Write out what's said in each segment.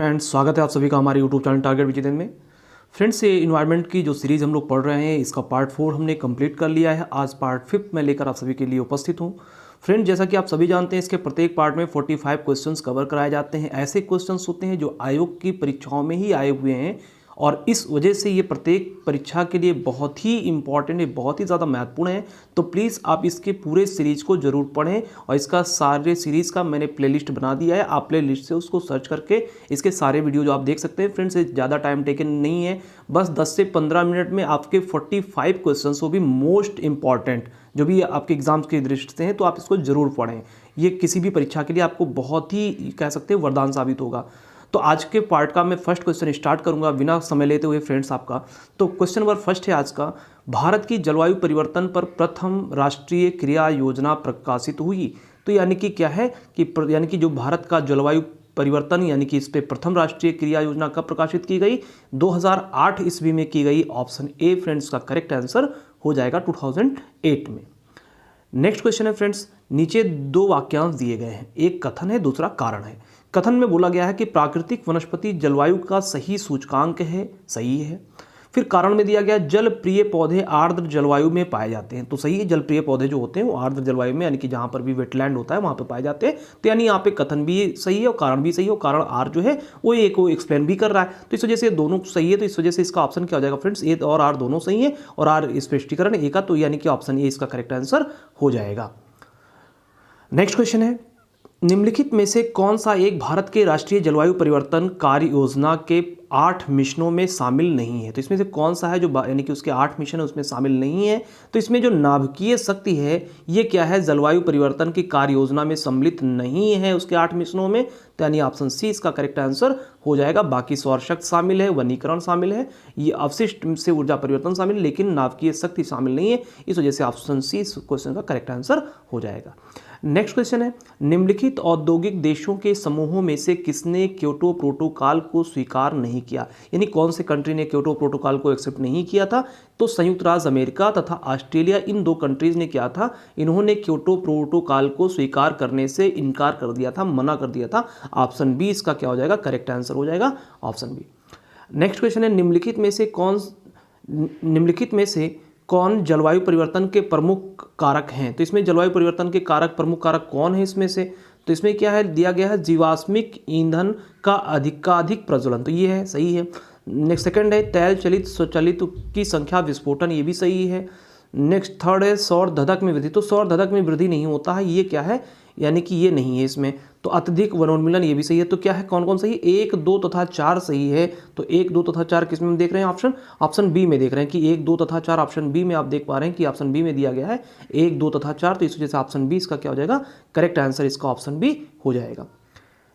Friends, स्वागत है आप सभी का हमारे यूट्यूब चैनल टारगेट विजेंद्र में। फ्रेंड्स, ये इन्वायरमेंट की जो सीरीज़ हम लोग पढ़ रहे हैं, इसका पार्ट 4 हमने कंप्लीट कर लिया है। आज पार्ट 5 में लेकर आप सभी के लिए उपस्थित हूँ। फ्रेंड्स, जैसा कि आप सभी जानते हैं, इसके प्रत्येक पार्ट में 45 क्वेश्चंस कवर कराए जाते हैं। ऐसे क्वेश्चंस होते हैं जो आयोग की परीक्षाओं में ही आए हुए हैं और इस वजह से ये प्रत्येक परीक्षा के लिए बहुत ही इंपॉर्टेंट है, बहुत ही ज़्यादा महत्वपूर्ण है। तो प्लीज़ आप इसके पूरे सीरीज़ को ज़रूर पढ़ें और इसका सारे सीरीज़ का मैंने प्लेलिस्ट बना दिया है। आप प्लेलिस्ट से उसको सर्च करके इसके सारे वीडियो जो आप देख सकते हैं। फ्रेंड्स, ज़्यादा टाइम टेकन नहीं है, बस 10 से 15 मिनट में आपके 45 क्वेश्चन वो भी मोस्ट इंपॉर्टेंट जो भी आपके एग्जाम्स की दृष्टि से हैं, तो आप इसको ज़रूर पढ़ें। ये किसी भी परीक्षा के लिए आपको बहुत ही कह सकते हैं वरदान साबित होगा। तो आज के पार्ट का मैं फर्स्ट क्वेश्चन स्टार्ट करूंगा बिना समय लेते हुए फ्रेंड्स आपका। तो क्वेश्चन नंबर फर्स्ट है आज का, भारत की जलवायु परिवर्तन पर प्रथम राष्ट्रीय क्रिया योजना प्रकाशित हुई। तो यानी कि क्या है कि यानी कि जो भारत का जलवायु परिवर्तन यानी कि इस पे प्रथम राष्ट्रीय क्रिया योजना कब प्रकाशित की गई? 2008 ईस्वी में की गई। ऑप्शन ए फ्रेंड्स का करेक्ट आंसर हो जाएगा 2008 में। नेक्स्ट क्वेश्चन है फ्रेंड्स, नीचे दो वाक्यांश दिए गए हैं, एक कथन है, दूसरा कारण है। कथन में बोला गया है कि प्राकृतिक वनस्पति जलवायु का सही सूचकांक है, सही है। फिर कारण में दिया गया जल प्रिय पौधे आर्द्र जलवायु में पाए जाते हैं, तो सही है। जल प्रिय पौधे जो होते हैं वो आर्द्र जलवायु में यानी कि जहाँ पर भी वेटलैंड होता है वहाँ पे पाए जाते हैं। तो यानी यहाँ पे कथन भी सही है और कारण भी सही है और कारण आर जो है वो एक को एक्सप्लेन भी कर रहा है। तो इस वजह से दोनों सही है, तो इस वजह से इसका ऑप्शन क्या हो जाएगा फ्रेंड्स? ए और आर दोनों सही है और आर स्पष्टीकरण ए का, तो यानी कि ऑप्शन ए इसका करेक्ट आंसर हो जाएगा। नेक्स्ट क्वेश्चन है, निम्नलिखित में से कौन सा एक भारत के राष्ट्रीय जलवायु परिवर्तन कार्य योजना के 8 मिशनों में शामिल नहीं है? तो इसमें से कौन सा है जो यानी कि उसके 8 मिशन है उसमें शामिल नहीं है? तो इसमें जो नाभिकीय शक्ति है ये क्या है? जलवायु परिवर्तन की कार्य योजना में सम्मिलित नहीं है उसके 8 मिशनों में, तो यानी ऑप्शन सी इसका करेक्ट आंसर हो जाएगा। बाकी सौर शक्ति शामिल है, वनीकरण शामिल है, ये अवशिष्ट से ऊर्जा परिवर्तन शामिल, लेकिन नाभिकीय शक्ति शामिल नहीं है। इस वजह से ऑप्शन सी इस क्वेश्चन का करेक्ट आंसर हो जाएगा। नेक्स्ट क्वेश्चन है, निम्नलिखित औद्योगिक देशों के समूहों में से किसने क्योटो प्रोटोकॉल को स्वीकार नहीं किया? यानी कौन से कंट्री ने क्योटो प्रोटोकॉल को एक्सेप्ट नहीं किया था? तो संयुक्त राज्य अमेरिका तथा ऑस्ट्रेलिया, इन दो कंट्रीज ने क्या था, इन्होंने क्योटो प्रोटोकॉल को स्वीकार करने से इनकार कर दिया था, मना कर दिया था। ऑप्शन बी इसका क्या हो जाएगा? करेक्ट आंसर हो जाएगा ऑप्शन बी। नेक्स्ट क्वेश्चन है, निम्नलिखित में से कौन जलवायु परिवर्तन के प्रमुख कारक हैं? तो इसमें जलवायु परिवर्तन के प्रमुख कारक कौन है इसमें से? तो इसमें क्या है दिया गया है, जीवाश्मिक ईंधन का अधिक प्रज्वलन, तो ये है, सही है। नेक्स्ट सेकंड है, तैल चलित स्वचालित की संख्या विस्फोटन, ये भी सही है। नेक्स्ट थर्ड है, सौर धधक में वृद्धि, तो सौर धधक में वृद्धि नहीं होता है, ये क्या है, यानी कि ये नहीं है इसमें। तो अत्यधिक वनोन्मूलन, ये भी सही है। तो क्या है, कौन कौन सही है? 1, 2 तथा 4 सही है। तो 1, 2 तथा 4 किस में देख रहे हैं? ऑप्शन बी में देख रहे हैं कि 1, 2 तथा 4 ऑप्शन बी में आप देख पा रहे हैं कि ऑप्शन बी में दिया गया है 1, 2 तथा 4, तो इस वजह से ऑप्शन बी इसका क्या हो जाएगा? करेक्ट आंसर इसका ऑप्शन बी हो जाएगा।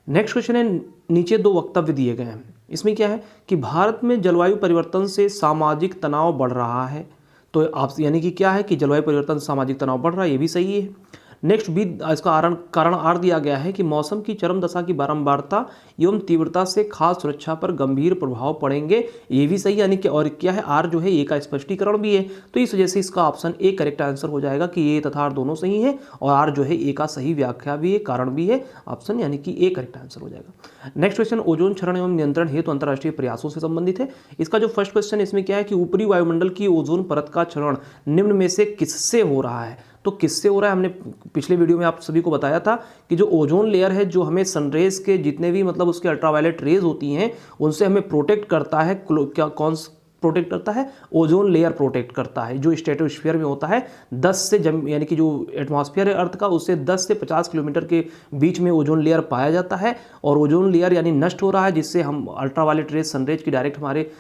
नेक्स्ट क्वेश्चन है, नीचे दो वक्तव्य दिए गए हैं, इसमें क्या है कि भारत में जलवायु परिवर्तन से सामाजिक तनाव बढ़ रहा है। तो आप यानी कि क्या है कि जलवायु परिवर्तन से सामाजिक तनाव बढ़ रहा है, ये भी सही है। नेक्स्ट बी इसका कारण आर दिया गया है कि मौसम की चरम दशा की बारंबारता एवं तीव्रता से खाद्य सुरक्षा पर गंभीर प्रभाव पड़ेंगे, ये भी सही, यानी कि और क्या है, आर जो है ए का स्पष्टीकरण भी है। तो इस वजह से इसका ऑप्शन ए करेक्ट आंसर हो जाएगा कि ए तथा आर दोनों सही है और आर जो है ए का सही व्याख्या भी है, कारण भी है, ऑप्शन यानी कि ए करेक्ट आंसर हो जाएगा। नेक्स्ट क्वेश्चन, ओजोन क्षरण एवं नियंत्रण हेतु अंतर्राष्ट्रीय प्रयासों से संबंधित है। इसका जो फर्स्ट क्वेश्चन इसमें क्या है कि ऊपरी वायुमंडल की ओजोन परत का क्षरण निम्न में से किससे हो रहा है? तो किससे हो रहा है? हमने पिछले वीडियो में आप सभी को बताया था कि जो ओजोन लेयर है, जो हमें सनरेज के जितने भी मतलब उसके अल्ट्रावायलेट रेज होती हैं उनसे हमें प्रोटेक्ट करता है। क्या कौन प्रोटेक्ट करता है? ओजोन लेयर प्रोटेक्ट करता है, जो स्ट्रेटोस्फीयर में होता है 10 से यानी कि जो एटमॉस्फेयर है अर्थ का, उससे 10 से 50 किलोमीटर के बीच में ओजोन लेयर पाया जाता है। और ओजोन लेयर यानी नष्ट हो रहा है, जिससे हम अल्ट्रावायलेट रेज सनरेज की डायरेक्ट हमारे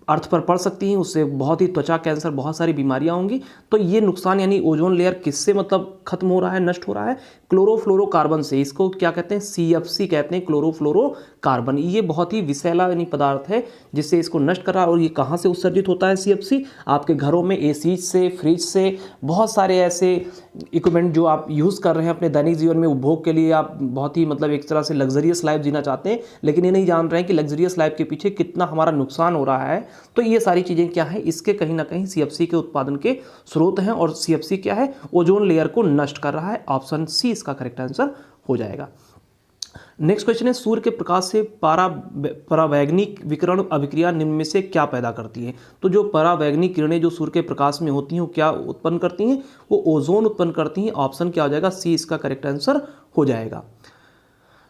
अर्थ पर पड़ सकती हैं, उससे बहुत ही त्वचा कैंसर, बहुत सारी बीमारियां होंगी। तो ये नुकसान यानी ओजोन लेयर किससे मतलब खत्म हो रहा है, नष्ट हो रहा है? क्लोरोफ्लोरोकार्बन से। इसको क्या कहते हैं? CFC कहते हैं, क्लोरोफ्लोरोकार्बन। ये बहुत ही विषैला यानी पदार्थ है जिससे इसको नष्ट कर रहा है। और ये कहाँ से उत्सर्जित होता है CFC? आपके घरों में AC से, फ्रिज से, बहुत सारे ऐसे इक्विपमेंट जो आप यूज़ कर रहे हैं अपने दैनिक जीवन में उपभोग के लिए, आप बहुत ही मतलब एक तरह से लग्जरियस लाइफ जीना चाहते हैं, लेकिन ये नहीं जान रहे हैं कि लग्जरियस लाइफ के पीछे कितना हमारा नुकसान हो रहा है। तो ये सारी चीज़ें क्या है, इसके कहीं ना कहीं CFC के उत्पादन के स्रोत हैं। और CFC क्या है? ओजोन लेयर को नष्ट कर रहा है। ऑप्शन सी इसका करेक्ट आंसर हो जाएगा। नेक्स्ट क्वेश्चन है सूर्य के प्रकाश से परावैंगनिक विकिरण अभिक्रिया निम्न में से क्या पैदा करती है। तो जो परावैंगनिक किरणें जो सूर्य के प्रकाश में होती हैं वो क्या उत्पन्न करती हैं, वो ओजोन उत्पन्न करती हैं। ऑप्शन क्या हो जाएगा, सी इसका करेक्ट आंसर हो जाएगा।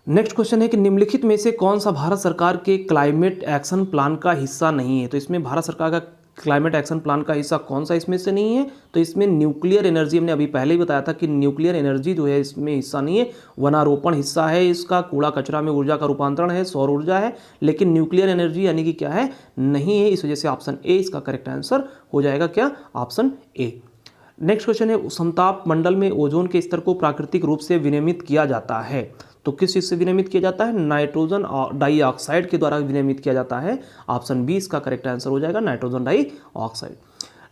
नेक्स्ट क्वेश्चन है कि निम्नलिखित में से कौन सा भारत सरकार के क्लाइमेट एक्शन प्लान का हिस्सा नहीं है। तो इसमें भारत सरकार का क्लाइमेट एक्शन प्लान का हिस्सा कौन सा इसमें से नहीं है, तो इसमें न्यूक्लियर एनर्जी, हमने अभी पहले ही बताया था कि न्यूक्लियर एनर्जी जो है इसमें हिस्सा नहीं है। वनारोपण हिस्सा है इसका, कूड़ा कचरा में ऊर्जा का रूपांतरण है, सौर ऊर्जा है, लेकिन न्यूक्लियर एनर्जी यानी कि क्या है, नहीं है। इस वजह से ऑप्शन ए इसका करेक्ट आंसर हो जाएगा, क्या, ऑप्शन ए। नेक्स्ट क्वेश्चन है समताप मंडल में ओजोन के स्तर को प्राकृतिक रूप से विनियमित किया जाता है। तो किस चीज़ से विनियमित किया जाता है, नाइट्रोजन डाइऑक्साइड के द्वारा विनियमित किया जाता है। ऑप्शन बी इसका करेक्ट आंसर हो जाएगा, नाइट्रोजन डाइऑक्साइड।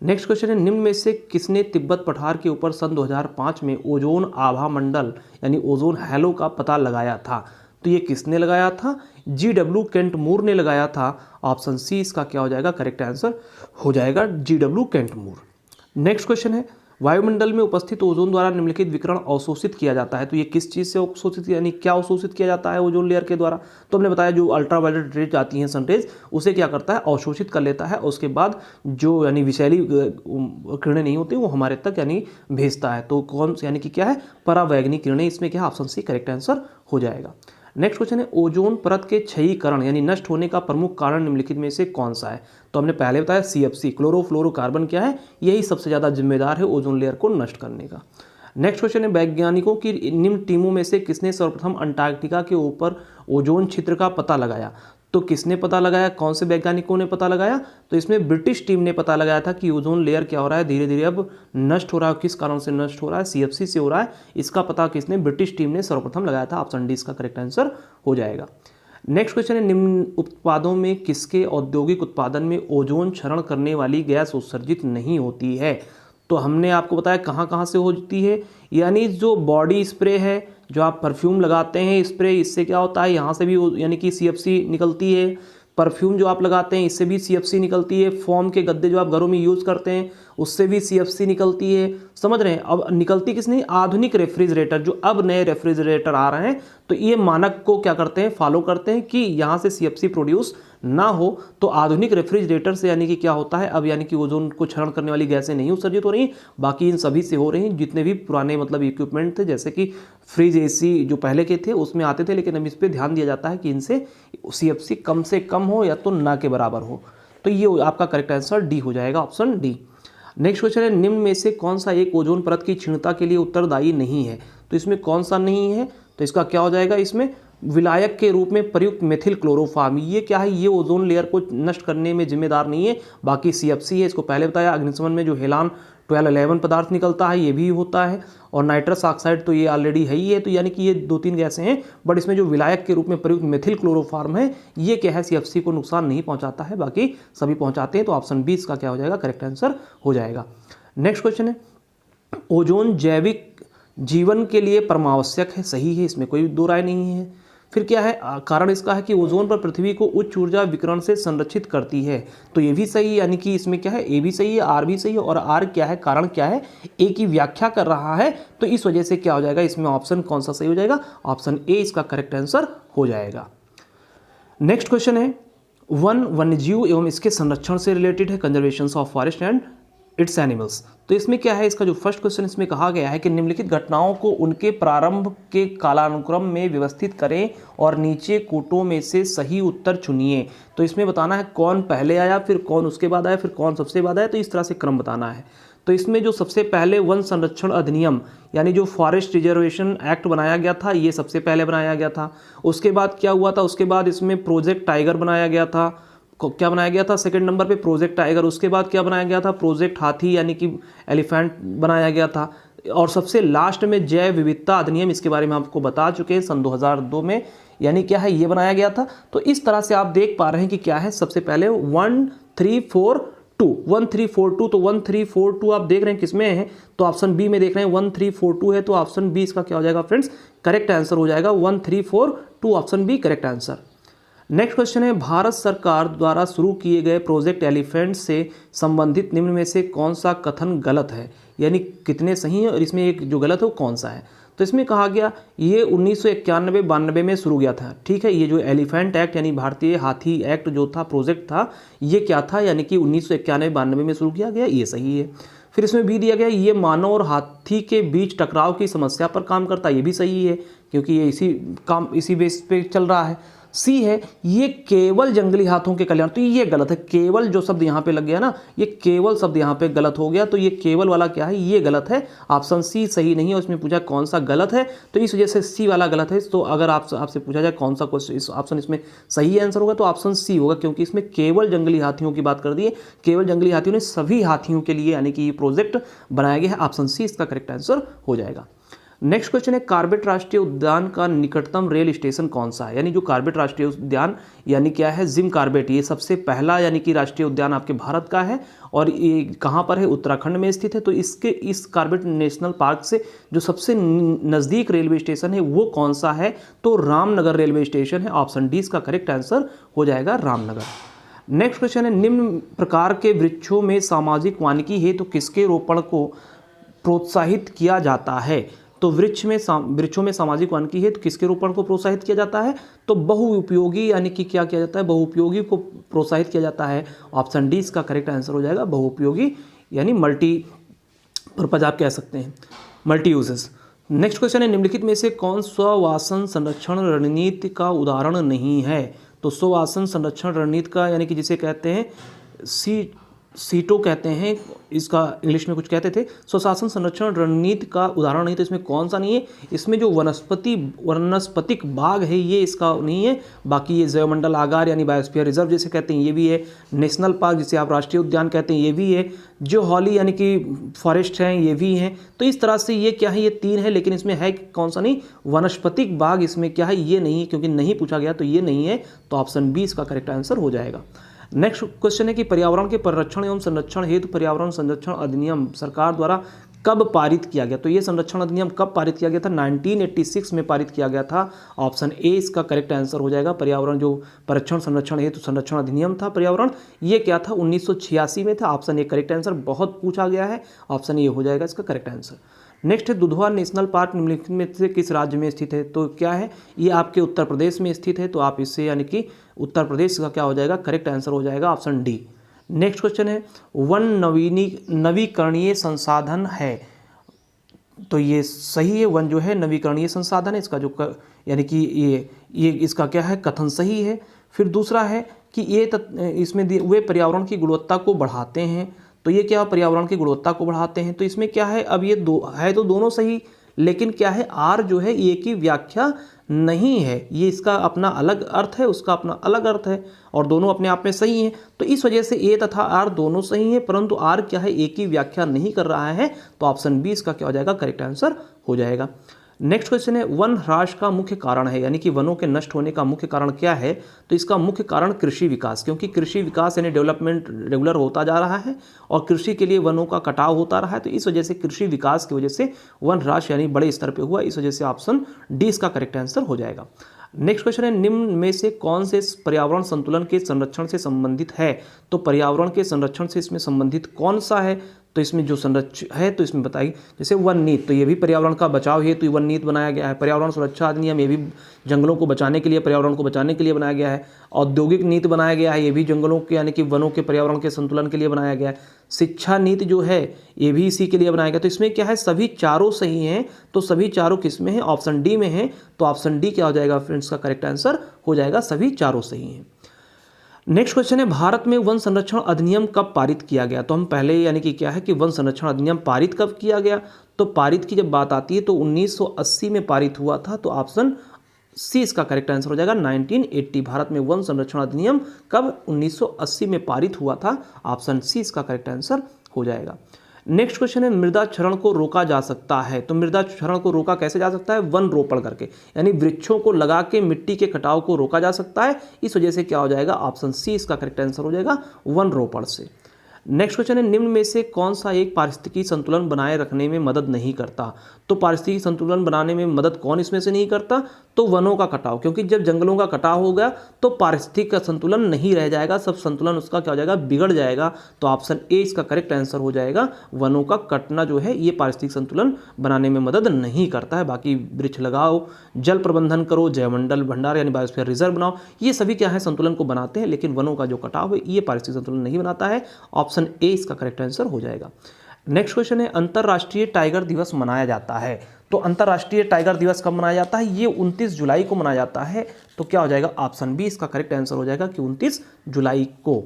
नेक्स्ट क्वेश्चन है निम्न में से किसने तिब्बत पठार के ऊपर सन 2005 में ओजोन आभा मंडल यानी ओजोन हैलो का पता लगाया था। तो ये किसने लगाया था, GW केंट मूर ने लगाया था। ऑप्शन सी इसका क्या हो जाएगा, करेक्ट आंसर हो जाएगा, GW केंट मूर। नेक्स्ट क्वेश्चन है वायुमंडल में उपस्थित ओजोन द्वारा निम्नलिखित विकिरण अवशोषित किया जाता है। तो ये किस चीज़ से अवशोषित यानी क्या अवशोषित किया जाता है ओजोन लेयर के द्वारा। तो हमने बताया जो अल्ट्रावायलेट रेज आती हैं सनरेज, उसे क्या करता है, अवशोषित कर लेता है। उसके बाद जो यानी विषैली किरणें नहीं होती वो हमारे तक यानी भेजता है। तो कौन यानी कि क्या है, परावैंगनिक किरणें। इसमें क्या, ऑप्शन सी करेक्ट आंसर हो जाएगा। नेक्स्ट क्वेश्चन है ओजोन परत के क्षयीकरण यानी नष्ट होने का प्रमुख कारण निम्नलिखित में से कौन सा है। तो हमने पहले बताया CFC क्लोरोफ्लोरोकार्बन क्या है, यही सबसे ज़्यादा जिम्मेदार है ओजोन लेयर को नष्ट करने का। नेक्स्ट क्वेश्चन है वैज्ञानिकों की निम्न टीमों में से किसने सर्वप्रथम अंटार्कटिका के ऊपर ओजोन छिद्र का पता लगाया। तो किसने पता लगाया, कौन से वैज्ञानिकों ने पता लगाया, तो इसमें ब्रिटिश टीम ने पता लगाया था कि ओजोन लेयर क्या हो रहा है, धीरे धीरे अब नष्ट हो रहा है। किस कारण से नष्ट हो रहा है, CFC से हो रहा है। इसका पता किसने, ब्रिटिश टीम ने सर्वप्रथम लगाया था। ऑप्शन डी इसका करेक्ट आंसर हो जाएगा। नेक्स्ट क्वेश्चन है निम्न उत्पादों में किसके औद्योगिक उत्पादन में ओजोन क्षरण करने वाली गैस उत्सर्जित नहीं होती है। तो हमने आपको बताया कहाँ कहाँ से होती है, यानी जो बॉडी स्प्रे है, जो आप परफ्यूम लगाते हैं स्प्रे, इससे क्या होता है, यहाँ से भी यानी कि CFC निकलती है। परफ्यूम जो आप लगाते हैं इससे भी CFC निकलती है। फोम के गद्दे जो आप घरों में यूज़ करते हैं उससे भी CFC निकलती है। समझ रहे हैं। अब निकलती किस नहीं, आधुनिक रेफ्रिजरेटर, जो अब नए रेफ्रिजरेटर आ रहे हैं तो ये मानक को क्या करते हैं, फॉलो करते हैं कि यहाँ से CFC प्रोड्यूस ना हो। तो आधुनिक रेफ्रिजरेटर से यानी कि क्या होता है, अब यानी कि ओजोन को क्षरण करने वाली गैसें नहीं उत्सर्जित हो रही, बाकी इन सभी से हो रही हैं। जितने भी पुराने मतलब इक्विपमेंट थे, जैसे कि फ्रिज AC जो पहले के थे उसमें आते थे, लेकिन अब इस पर ध्यान दिया जाता है कि इनसे CFC कम से कम हो या तो ना के बराबर हो। तो ये आपका करेक्ट आंसर डी हो जाएगा, ऑप्शन डी। नेक्स्ट क्वेश्चन है निम्न में से कौन सा एक ओजोन परत की क्षीणता के लिए उत्तरदायी नहीं है। तो इसमें कौन सा नहीं है, तो इसका क्या हो जाएगा, इसमें विलायक के रूप में प्रयुक्त मेथिल क्लोरोफॉर्म, ये क्या है, ये ओजोन लेयर को नष्ट करने में जिम्मेदार नहीं है, बाकी CFC है। इसको पहले बताया अग्निशमन में जो हेलान 1211 पदार्थ निकलता है ये भी होता है, और नाइट्रस ऑक्साइड तो ये ऑलरेडी है ही है। तो यानी कि ये 2-3 गैसें हैं, बट इसमें जो विलायक के रूप में प्रयुक्त मेथिल क्लोरोफॉर्म है ये क्या है, CFC को नुकसान नहीं पहुंचाता है, बाकी सभी पहुंचाते हैं। तो ऑप्शन बी इसका क्या हो जाएगा, करेक्ट आंसर हो जाएगा। नेक्स्ट क्वेश्चन है ओजोन जैविक जीवन के लिए परमावश्यक है, सही है, इसमें कोई दो राय नहीं है। फिर क्या है, कारण इसका है कि ओजोन पर पृथ्वी को उच्च ऊर्जा विकिरण से संरक्षित करती है। तो ये भी सही है, यानी कि इसमें क्या है, ए भी सही है, आर भी सही है, और आर क्या है, कारण क्या है, ए की व्याख्या कर रहा है। तो इस वजह से क्या हो जाएगा, इसमें ऑप्शन कौन सा सही हो जाएगा, ऑप्शन ए इसका करेक्ट आंसर हो जाएगा। नेक्स्ट क्वेश्चन है वन वन्यजीव एवं इसके संरक्षण से रिलेटेड है, conservation of forest and it's animals. तो इसमें क्या है, इसका जो फर्स्ट क्वेश्चन इसमें कहा गया है कि निम्नलिखित घटनाओं को उनके प्रारंभ के कालानुक्रम में व्यवस्थित करें और नीचे कोटों में से सही उत्तर चुनिए। तो इसमें बताना है कौन पहले आया, फिर कौन उसके बाद आया, फिर कौन सबसे बाद आया, तो इस तरह से क्रम बताना है। तो इसमें जो सबसे पहले वन संरक्षण अधिनियम यानी जो फॉरेस्ट रिजर्वेशन एक्ट बनाया गया था, ये सबसे पहले बनाया गया था। उसके बाद क्या हुआ था, उसके बाद इसमें प्रोजेक्ट टाइगर बनाया गया था। क्या बनाया गया था, सेकंड नंबर पे प्रोजेक्ट टाइगर। उसके बाद क्या बनाया गया था, प्रोजेक्ट हाथी यानी कि एलिफेंट बनाया गया था। और सबसे लास्ट में जैव विविधता अधिनियम, इसके बारे में आपको बता चुके हैं, सन 2002 में यानी क्या है, ये बनाया गया था। तो इस तरह से आप देख पा रहे हैं कि क्या है, सबसे पहले 1342 1342, तो 1342 आप देख रहे हैं किसमें है, तो ऑप्शन बी में देख रहे हैं 1342 है। तो ऑप्शन बी इसका क्या हो जाएगा फ्रेंड्स, करेक्ट आंसर हो जाएगा 1342, option B correct answer. Next question है भारत सरकार द्वारा शुरू किए गए प्रोजेक्ट एलिफेंट से संबंधित निम्न में से कौन सा कथन गलत है, यानी कितने सही है और इसमें एक जो गलत है वो कौन सा है। तो तो इसमें कहा गया ये 1991-92 में शुरू किया था, ठीक है। ये जो एलिफेंट एक्ट यानी भारतीय हाथी एक्ट जो था, प्रोजेक्ट था, ये क्या था, यानी कि 1991-92 में शुरू किया गया, ये सही है। फिर इसमें भी दिया गया ये मानव और हाथी के बीच टकराव की समस्या पर काम करता है, ये भी सही है क्योंकि ये इसी बेस पे चल रहा है। सी है ये केवल जंगली हाथों के कल्याण, तो ये गलत है। केवल जो शब्द यहाँ पे लग गया ना, ये केवल शब्द यहाँ पे गलत हो गया, तो ये केवल वाला क्या है, ये गलत है। ऑप्शन सी सही नहीं है। उसमें पूछा कौन सा गलत है, तो इस वजह से सी वाला गलत है। तो अगर आपसे पूछा जाए कौन सा क्वेश्चन, इस ऑप्शन इसमें सही आंसर होगा तो ऑप्शन सी होगा, क्योंकि इसमें केवल जंगली हाथियों की बात कर दी है। केवल जंगली हाथियों ने सभी हाथियों के लिए यानी कि ये प्रोजेक्ट बनाया गया है। ऑप्शन सी इसका करेक्ट आंसर हो जाएगा। नेक्स्ट क्वेश्चन है कॉर्बेट राष्ट्रीय उद्यान का निकटतम रेल स्टेशन कौन सा है। यानी जो कॉर्बेट राष्ट्रीय उद्यान यानी क्या है, जिम कॉर्बेट, ये सबसे पहला यानी कि राष्ट्रीय उद्यान आपके भारत का है और ये कहाँ पर है, उत्तराखंड में स्थित है। तो इस कॉर्बेट नेशनल पार्क से जो सबसे नज़दीक रेलवे स्टेशन है वो कौन सा है, तो रामनगर रेलवे स्टेशन है। ऑप्शन डी इसका करेक्ट आंसर हो जाएगा, रामनगर। नेक्स्ट क्वेश्चन है निम्न प्रकार के वृक्षों में सामाजिक वानिकी हेतु किसके रोपण को प्रोत्साहित किया जाता है। तो वृक्षों में सामाजिक वानिकी हेतु किसके रोपण को प्रोत्साहित किया जाता है, तो बहुउपयोगी यानी कि क्या किया जाता है, बहुउपयोगी को प्रोत्साहित किया जाता है। ऑप्शन डी इसका करेक्ट आंसर हो जाएगा, बहुउपयोगी यानी मल्टी पर्पज आप कह सकते हैं, मल्टी यूजेस। नेक्स्ट क्वेश्चन है निम्नलिखित में से कौन स्ववासन संरक्षण रणनीति का उदाहरण नहीं है। तो स्ववासन संरक्षण रणनीति का यानी कि जिसे कहते हैं सीटो कहते हैं, इसका इंग्लिश में कुछ कहते थे। स्वशासन संरक्षण रणनीति का उदाहरण नहीं, तो इसमें कौन सा नहीं है, इसमें जो वनस्पतिक बाग है ये इसका नहीं है। बाकी ये जैवमंडल आगार यानी बायोस्फीयर रिजर्व जिसे कहते हैं ये भी है, नेशनल पार्क जिसे आप राष्ट्रीय उद्यान कहते हैं ये भी है, जो हॉली यानी कि फॉरेस्ट हैं ये भी हैं। तो इस तरह से ये क्या है, ये तीन है, लेकिन इसमें है कौन सा नहीं, वनस्पतिक बाग इसमें क्या है, ये नहीं है, क्योंकि नहीं पूछा गया तो ये नहीं है। तो ऑप्शन बी इसका करेक्ट आंसर हो जाएगा। नेक्स्ट क्वेश्चन है कि पर्यावरण के परिरक्षण एवं संरक्षण हेतु पर्यावरण संरक्षण अधिनियम सरकार द्वारा कब पारित किया गया। तो ये संरक्षण अधिनियम कब पारित किया गया था, 1986 में पारित किया गया था। ऑप्शन ए इसका करेक्ट आंसर हो जाएगा। पर्यावरण जो परिरक्षण संरक्षण हेतु संरक्षण अधिनियम था पर्यावरण, ये क्या था, 1986 में था। ऑप्शन ए करेक्ट आंसर, बहुत पूछा गया है, ऑप्शन ए हो जाएगा इसका करेक्ट आंसर। नेक्स्ट है दुधवा नेशनल पार्क निम्नलिखित में से किस राज्य में स्थित है। तो क्या है, ये आपके उत्तर प्रदेश में स्थित है, तो आप इससे यानी कि उत्तर प्रदेश का क्या हो जाएगा, करेक्ट आंसर हो जाएगा ऑप्शन डी। नेक्स्ट क्वेश्चन है वन नवीकरणीय संसाधन है। तो ये सही है, वन जो है नवीकरणीय संसाधन है, इसका जो यानी कि ये इसका क्या है, कथन सही है। फिर दूसरा है कि ये इसमें वे पर्यावरण की गुणवत्ता को बढ़ाते हैं। तो ये क्या, पर्यावरण की गुणवत्ता को बढ़ाते हैं, तो इसमें क्या है, अब ये दो है तो दोनों सही, लेकिन क्या है, आर जो है ये की व्याख्या नहीं है, ये इसका अपना अलग अर्थ है, उसका अपना अलग अर्थ है, और दोनों अपने आप में सही हैं। तो इस वजह से ए तथा आर दोनों सही हैं, परंतु आर क्या है, ए की व्याख्या नहीं कर रहा है। तो ऑप्शन बी इसका क्या हो जाएगा, करेक्ट आंसर हो जाएगा। नेक्स्ट क्वेश्चन है वन ह्रास का मुख्य कारण है, यानी कि वनों के नष्ट होने का मुख्य कारण क्या है। तो इसका मुख्य कारण कृषि विकास, क्योंकि कृषि विकास यानी डेवलपमेंट रेगुलर होता जा रहा है और कृषि के लिए वनों का कटाव होता रहा है। तो इस वजह से कृषि विकास की वजह से वन ह्रास यानी बड़े स्तर पे हुआ, इस वजह से ऑप्शन डी इसका करेक्ट आंसर हो जाएगा। नेक्स्ट क्वेश्चन है निम्न में से कौन से पर्यावरण संतुलन के संरक्षण से संबंधित है। तो पर्यावरण के संरक्षण से इसमें संबंधित कौन सा है, तो इसमें जो संरक्षण है तो इसमें बताइए, जैसे वन नीति, तो ये भी पर्यावरण का बचाव हेतु वन नीति बनाया गया है। पर्यावरण सुरक्षा अधिनियम, ये भी जंगलों को बचाने के लिए, पर्यावरण को बचाने के लिए बनाया गया है। औद्योगिक नीति बनाया गया है, ये भी जंगलों के यानी कि वनों के पर्यावरण के संतुलन के लिए बनाया गया है। शिक्षा नीति जो है ये भी इसी के लिए बनाया गया। तो इसमें क्या है, सभी चारों सही हैं, तो सभी चारों किस में है, ऑप्शन डी में है। तो ऑप्शन डी क्या हो जाएगा फ्रेंड्स, का करेक्ट आंसर हो जाएगा, सभी चारों सही हैं। नेक्स्ट क्वेश्चन है भारत में वन संरक्षण अधिनियम कब पारित किया गया। तो हम पहले यानी कि क्या है कि वन संरक्षण अधिनियम पारित कब किया गया, तो पारित की जब बात आती है तो 1980 में पारित हुआ था। तो ऑप्शन सी इसका करेक्ट आंसर हो जाएगा, 1980। भारत में वन संरक्षण अधिनियम कब, 1980 में पारित हुआ था। ऑप्शन सी इसका करेक्ट आंसर हो जाएगा। नेक्स्ट क्वेश्चन है मृदा क्षरण को रोका जा सकता है। तो मृदा क्षरण को रोका कैसे जा सकता है, वन रोपण करके, यानी वृक्षों को लगा के मिट्टी के कटाव को रोका जा सकता है। इस वजह से क्या हो जाएगा, ऑप्शन सी इसका करेक्ट आंसर हो जाएगा, वन रोपण से। नेक्स्ट क्वेश्चन है निम्न में से कौन सा एक पारिस्थितिकी संतुलन बनाए रखने में मदद नहीं करता। तो पारिस्थितिकी संतुलन बनाने में मदद कौन इसमें से नहीं करता? तो वनों का कटाव, क्योंकि जब जंगलों का कटाव हो गया तो पारिस्थितिकी का संतुलन नहीं रह जाएगा, सब संतुलन उसका क्या हो जाएगा? बिगड़ जाएगा। तो ऑप्शन ए इसका करेक्ट आंसर हो जाएगा। वनों का कटना जो है ये पारिस्थितिक संतुलन बनाने में मदद नहीं करता है। बाकी वृक्ष लगाओ, जल प्रबंधन करो, जैवमंडल भंडार यानी बायोस्फीयर रिजर्व बनाओ, ये सभी क्या है? संतुलन को बनाते हैं, लेकिन वनों का जो कटाव है ये पारिस्थितिक संतुलन नहीं बनाता है। ऑप्शन ए इसका करेक्ट आंसर हो जाएगा। नेक्स्ट क्वेश्चन है, अंतर्राष्ट्रीय टाइगर दिवस मनाया जाता है। तो अंतर्राष्ट्रीय टाइगर दिवस कब मनाया जाता है? ये 29 जुलाई को मनाया जाता है। तो क्या हो जाएगा? ऑप्शन बी इसका करेक्ट आंसर हो जाएगा कि 29 जुलाई को।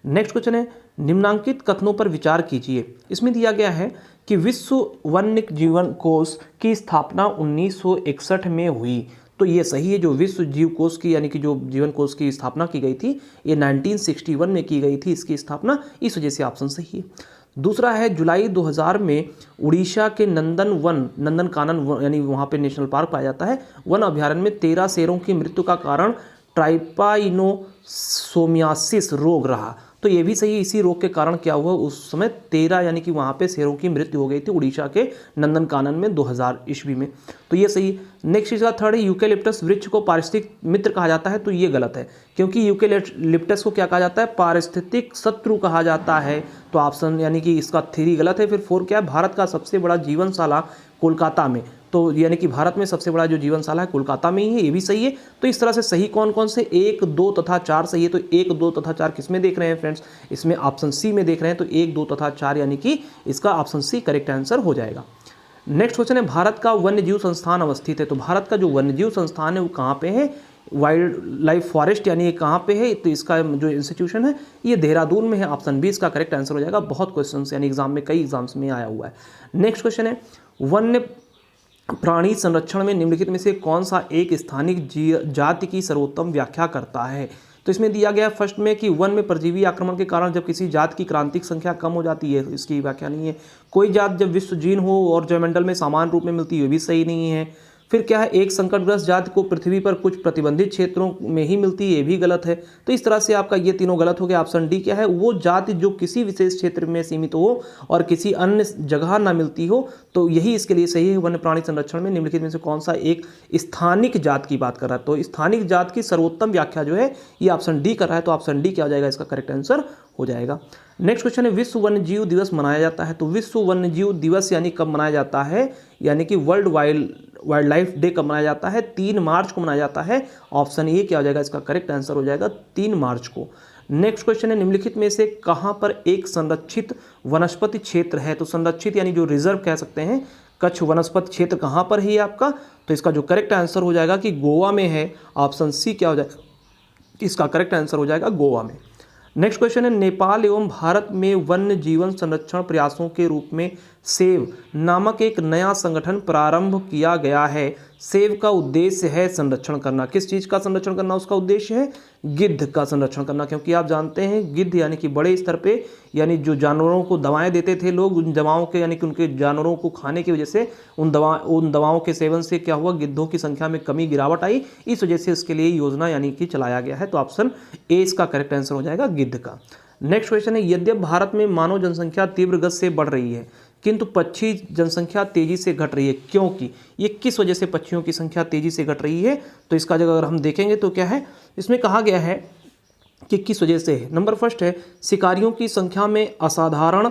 नेक्स्ट क्वेश्चन है, निम्नांकित कथनों पर विचार कीजिए। इसमें दिया गया है कि विश्व वन्य जीवन कोष की स्थापना 1961 में हुई। तो ये सही है। जो विश्व जीव कोष की यानी कि जो जीवन कोष की स्थापना की गई थी ये 1961 में की गई थी इसकी स्थापना, इस वजह से ऑप्शन सही है। दूसरा है, जुलाई 2000 में उड़ीसा के नंदनकानन यानी वहाँ पे नेशनल पार्क पाया जाता है, वन अभ्यारण्य में 13 शेरों की मृत्यु का कारण ट्राइपाइनोसोमियासिस रोग रहा। तो ये भी सही है। इसी रोग के कारण क्या हुआ? उस समय 13 यानी कि वहाँ पे शेरों की मृत्यु हो गई थी उड़ीसा के नंदनकानन में 2000 ईस्वी में। तो ये सही है। नेक्स्ट इसका थर्ड है, यूकेलिप्टस वृक्ष को पारिस्थितिक मित्र कहा जाता है। तो ये गलत है, क्योंकि यूकेलिप्टस को क्या कहा जाता है? पारिस्थितिक शत्रु कहा जाता है। तो ऑप्शन यानी कि इसका 3 गलत है। फिर 4 क्या है? भारत का सबसे बड़ा जीवनशाला कोलकाता में। तो यानी कि भारत में सबसे बड़ा जो जीवनशाला है कोलकाता में ही है, ये भी सही है। तो इस तरह से सही कौन कौन से? 1, 2 तथा 4 सही है। तो 1, 2 तथा 4 किस में देख रहे हैं फ्रेंड्स? इसमें ऑप्शन सी में देख रहे हैं। तो 1, 2 तथा 4 यानी कि इसका ऑप्शन सी करेक्ट आंसर हो जाएगा। नेक्स्ट क्वेश्चन है, भारत का वन्यजीव संस्थान अवस्थित है। तो भारत का जो वन्यजीव संस्थान है वो कहाँ पे है? वाइल्ड लाइफ फॉरेस्ट यानी ये कहाँ पे है? तो इसका जो इंस्टीट्यूशन है ये देहरादून में है। ऑप्शन बी इसका करेक्ट आंसर हो जाएगा। बहुत क्वेश्चन यानी एग्जाम में, कई एग्जाम्स में आया हुआ है। नेक्स्ट क्वेश्चन है, वन्य प्राणी संरक्षण में निम्नलिखित में से कौन सा एक स्थानिक जाति की सर्वोत्तम व्याख्या करता है? तो इसमें दिया गया फर्स्ट में कि वन में परजीवी आक्रमण के कारण जब किसी जात की क्रांतिक संख्या कम हो जाती है, इसकी व्याख्या नहीं है। कोई जात जब विश्वजीन हो और जयमंडल में समान रूप में मिलती है, ये भी सही नहीं है। फिर क्या है, एक संकटग्रस्त जाति को पृथ्वी पर कुछ प्रतिबंधित क्षेत्रों में ही मिलती है, ये भी गलत है। तो इस तरह से आपका ये तीनों गलत हो गया। ऑप्शन डी क्या है? वो जाति जो किसी विशेष क्षेत्र में सीमित हो और किसी अन्य जगह ना मिलती हो, तो यही इसके लिए सही है। वन्य प्राणी संरक्षण में निम्नलिखित में से कौन सा एक स्थानिक जात की बात कर रहा है? तो स्थानिक जात की सर्वोत्तम व्याख्या जो है ये ऑप्शन डी कर रहा है। तो ऑप्शन डी क्या हो जाएगा? इसका करेक्ट आंसर हो जाएगा। नेक्स्ट क्वेश्चन है, विश्व वन्यजीव दिवस मनाया जाता है। तो विश्व वन्यजीव दिवस यानी कब मनाया जाता है? यानी कि वर्ल्ड वाइल्ड लाइफ डे कब मनाया जाता है? 3 मार्च को मनाया जाता है। ऑप्शन ए क्या हो जाएगा? इसका करेक्ट आंसर हो जाएगा 3 मार्च को। नेक्स्ट क्वेश्चन है, निम्नलिखित में से कहाँ पर एक संरक्षित वनस्पति क्षेत्र है? तो संरक्षित यानी जो रिजर्व कह सकते हैं, कच्छ वनस्पति क्षेत्र कहाँ पर है ये आपका? तो इसका जो करेक्ट आंसर हो जाएगा कि गोवा में है। ऑप्शन सी क्या हो जाएगा? इसका करेक्ट आंसर हो जाएगा गोवा में। नेक्स्ट क्वेश्चन है, नेपाल एवं भारत में वन्य जीवन संरक्षण प्रयासों के रूप में सेव नामक एक नया संगठन प्रारंभ किया गया है। सेव का उद्देश्य है संरक्षण करना। किस चीज़ का संरक्षण करना उसका उद्देश्य है? गिद्ध का संरक्षण करना, क्योंकि आप जानते हैं गिद्ध यानी कि बड़े स्तर पे यानी जो जानवरों को दवाएं देते थे लोग, उन दवाओं के यानी कि उनके जानवरों को खाने की वजह से उन दवाओं के सेवन से क्या हुआ? गिद्धों की संख्या में कमी गिरावट आई। इस वजह से इसके लिए योजना यानी कि चलाया गया है। तो ऑप्शन ए इसका करेक्ट आंसर हो जाएगा गिद्ध का। नेक्स्ट क्वेश्चन है, यद्यप भारत में मानव जनसंख्या तीव्र गति से बढ़ रही है किंतु पक्षी जनसंख्या तेजी से घट रही है, क्योंकि ये किस वजह से पक्षियों की संख्या तेजी से घट रही है? तो इसका जगह अगर हम देखेंगे तो क्या है, इसमें कहा गया है कि किस वजह से है। नंबर फर्स्ट है, शिकारियों की संख्या में असाधारण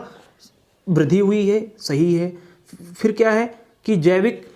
वृद्धि हुई है, सही है। फिर क्या है कि जैविक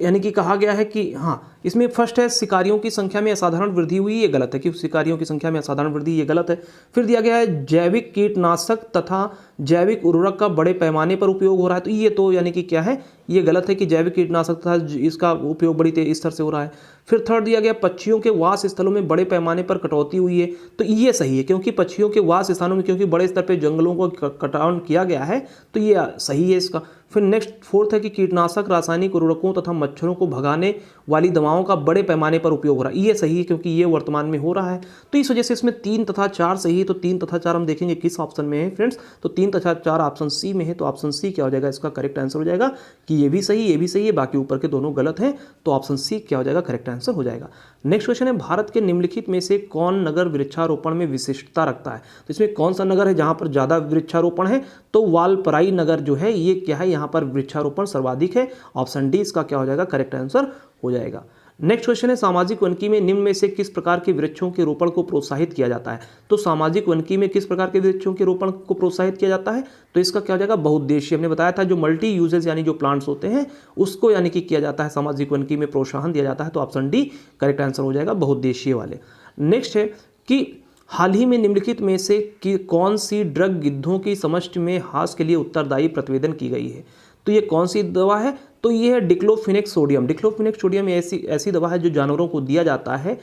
यानी कि कहा गया है कि हाँ, इसमें फर्स्ट है शिकारियों की संख्या में असाधारण वृद्धि हुई, ये गलत है कि शिकारियों की संख्या में असाधारण वृद्धि, ये गलत है। फिर दिया गया है जैविक कीटनाशक तथा जैविक उर्वरक का बड़े पैमाने पर उपयोग हो रहा है, तो ये तो यानी कि क्या है, ये गलत है कि जैविक कीटनाशक तथा इसका उपयोग बड़ी तेज स्तर से हो रहा है। फिर थर्ड दिया गया पक्षियों के वास स्थलों में बड़े पैमाने पर कटौती हुई है, तो ये सही है क्योंकि पक्षियों के वास स्थानों में क्योंकि बड़े स्तर पर जंगलों को कटान किया गया है, तो ये सही है इसका। फिर नेक्स्ट फोर्थ है कि कीटनाशक रासायनिक उर्वरकों तथा मच्छरों को भगाने वाली दवाओं का बड़े पैमाने पर उपयोग हो रहा है, ये सही है क्योंकि ये वर्तमान में हो रहा है। तो इस वजह से इसमें 3 तथा 4 सही है। तो 3 तथा 4 हम देखेंगे किस ऑप्शन में है फ्रेंड्स, तो 3 तथा 4 ऑप्शन सी में है। तो ऑप्शन सी क्या हो जाएगा, इसका करेक्ट आंसर हो जाएगा कि ये भी सही, ये भी सही है, बाकी ऊपर के दोनों गलत हैं। तो ऑप्शन सी क्या हो जाएगा, करेक्ट आंसर हो जाएगा। नेक्स्ट क्वेश्चन है, भारत के निम्नलिखित में से कौन नगर वृक्षारोपण में विशिष्टता रखता है? तो इसमें कौन सा नगर है जहाँ पर ज़्यादा वृक्षारोपण है? तो वालपराई नगर जो है ये क्या है, यहाँ पर वृक्षारोपण सर्वाधिक है। ऑप्शन डी इसका क्या हो जाएगा, करेक्ट आंसर हो जाएगा। नेक्स्ट क्वेश्चन है सामाजिक वानिकी में निम्न में से किस प्रकार के वृक्षों के रोपण को प्रोत्साहित किया जाता है। तो सामाजिक वानिकी में किस प्रकार के वृक्षों के रोपण को प्रोत्साहित किया जाता है, तो इसका क्या हो जाएगा, बहुउद्देशीय। हमने बताया था जो मल्टी यूजेस यानी जो प्लांट्स होते हैं उसको यानी कि किया जाता है, सामाजिक वानिकी में प्रोत्साहन दिया जाता है। तो ऑप्शन डी करेक्ट आंसर हो जाएगा, बहुउद्देशीय वाले। नेक्स्ट है कि हाल ही में निम्नलिखित में से कि कौन सी ड्रग गिद्धों की समष्टि में ह्रास के लिए उत्तरदायी प्रतिवेदन की गई है। तो ये कौन सी दवा है, तो ये है डिक्लोफिनेक सोडियम। डिक्लोफिनेक सोडियम ऐसी दवा है जो जानवरों को दिया जाता है।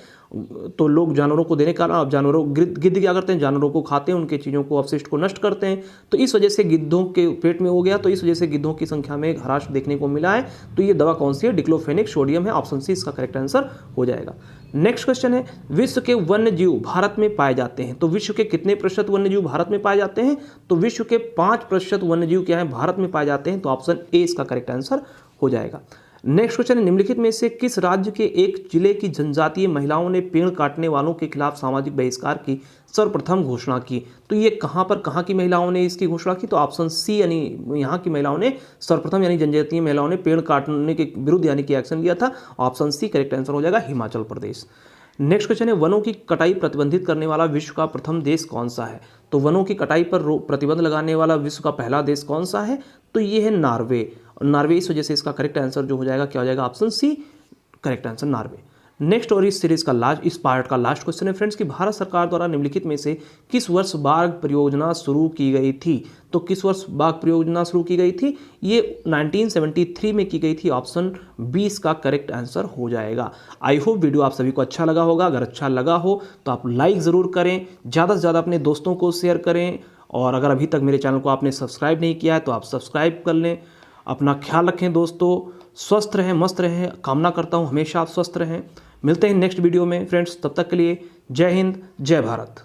तो लोग जानवरों को देने का, अब जानवरों गिद्ध क्या करते हैं, जानवरों को खाते हैं, उनके चीज़ों को अपशिष्ट को नष्ट करते हैं। तो इस वजह से गिद्धों के पेट में हो गया, तो इस वजह से गिद्धों की संख्या में ह्रास देखने को मिला है। तो ये दवा कौन सी है, डिक्लोफेनेक सोडियम है। ऑप्शन सी इसका करेक्ट आंसर हो जाएगा। नेक्स्ट क्वेश्चन है विश्व के वन्य जीव भारत में पाए जाते हैं। तो विश्व के कितने प्रतिशत वन्य जीव भारत में पाए जाते हैं, तो विश्व के 5% वन्य जीव क्या है, भारत में पाए जाते हैं। तो ऑप्शन ए इसका करेक्ट आंसर हो जाएगा। नेक्स्ट क्वेश्चन है निम्नलिखित में से किस राज्य के एक जिले की जनजातीय महिलाओं ने पेड़ काटने वालों के खिलाफ सामाजिक बहिष्कार की सर्वप्रथम घोषणा की। तो ये कहाँ की महिलाओं ने इसकी घोषणा की, तो ऑप्शन सी यानी यहाँ की महिलाओं ने सर्वप्रथम यानी जनजातीय महिलाओं ने पेड़ काटने के विरुद्ध यानी कि एक्शन लिया था। ऑप्शन सी करेक्ट आंसर हो जाएगा, हिमाचल प्रदेश। नेक्स्ट क्वेश्चन है वनों की कटाई प्रतिबंधित करने वाला विश्व का प्रथम देश कौन सा है। तो वनों की कटाई पर प्रतिबंध लगाने वाला विश्व का पहला देश कौन सा है, तो ये है नॉर्वे। नॉर्वे, इस वजह से इसका करेक्ट आंसर जो हो जाएगा क्या हो जाएगा, option C correct answer Norway. Next और इस सीरीज का इस पार्ट का लास्ट क्वेश्चन है फ्रेंड्स कि भारत सरकार द्वारा निम्नलिखित में से किस वर्ष बाघ परियोजना शुरू की गई थी। तो किस वर्ष बाघ परियोजना शुरू की गई थी, ये 1973 में की गई थी। ऑप्शन 20 का करेक्ट आंसर हो जाएगा। आई होप वीडियो आप सभी को अच्छा लगा होगा। अगर अच्छा लगा हो तो आप लाइक ज़रूर करें, ज़्यादा से ज़्यादा अपने दोस्तों को शेयर करें, और अगर अभी तक मेरे चैनल को आपने सब्सक्राइब नहीं किया है तो आप सब्सक्राइब कर लें। अपना ख्याल रखें दोस्तों, स्वस्थ रहें, मस्त रहें। कामना करता हूँ हमेशा आप स्वस्थ रहें। मिलते हैं नेक्स्ट वीडियो में फ्रेंड्स, तब तक के लिए जय हिंद, जय भारत।